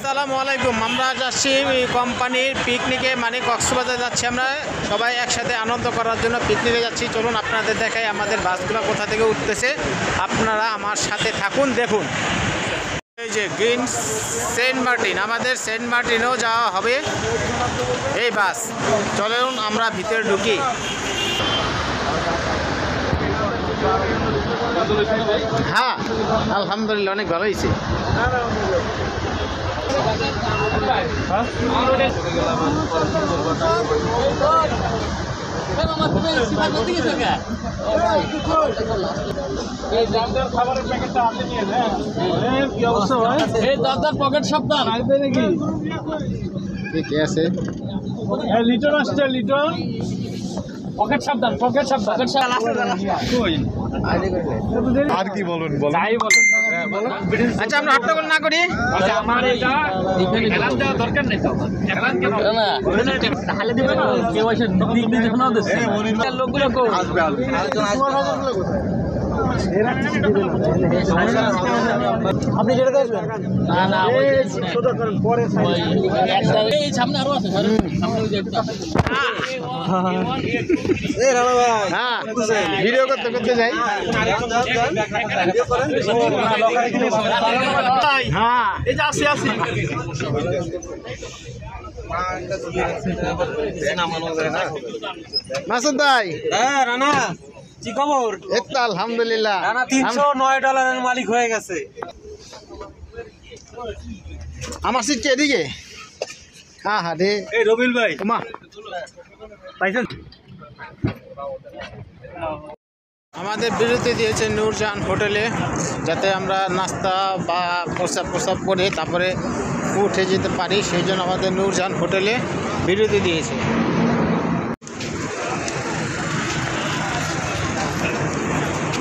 আসসালামু আলাইকুম। আমরা যাচ্ছি কোম্পানির পিকনিকে, মানে কক্সবাজার যাচ্ছি। আমরা সবাই একসাথে আনন্দ করার জন্য পিকনিকে যাচ্ছি। চলুন আপনাদের দেখাই আমাদের বাসগুলো কোথা থেকে উঠতেছে। আপনারা আমার সাথে থাকুন, দেখুন। এই যে গ্রিন সেন্ট মার্টিন, আমাদের সেন্ট মার্টিনেও যাওয়া হবে এই বাস। চলুন আমরা ভিতরে ঢুকি। হ্যাঁ, আলহামদুলিল্লাহ অনেক ভালো হয়েছে। পকেট সাবধান নাকি ঠিক আছে। লিটন আসছে, লিটন পকেট সাবধান, পকেট সাবধান, পকেট সাবধান। আর কি বলুন যাই বলেন। আচ্ছা, আমরা হট্টগোল না করি। আমার এটা এলান দেওয়া দরকার নেই তো। এলান কেন না তাহলে দিবে না কেউ এসে দিক দিতে শোনাও দিচ্ছে লোকগুলো কো আসবে আপনি যেটা আসবেন না না সোজা করেন পরে এই সামনে আরো আছে সামনে ওই যে একটা এই রানা ভাই হ্যাঁ, ভিডিও করতে করতে যাই। হ্যাঁ, এই যে আসি আসি মাসুদ ভাই। হ্যাঁ রানা, কি খবর? এই তো আলহামদুলিল্লাহ। রানা $309 মালিক হয়ে গেছে। আমার সিট এদিকে। হ্যাঁ হ্যাঁ রে। এই রবিল ভাই মা পাইছেন? আমাদের বিরতি দিয়েছে নূরজাহান হোটেলে, যাতে আমরা নাস্তা বা প্রসাব করে তারপরে উঠে যেতে পারি। সেই জন্য আমাদের নূরজাহান হোটেলে বিরতি দিয়েছে।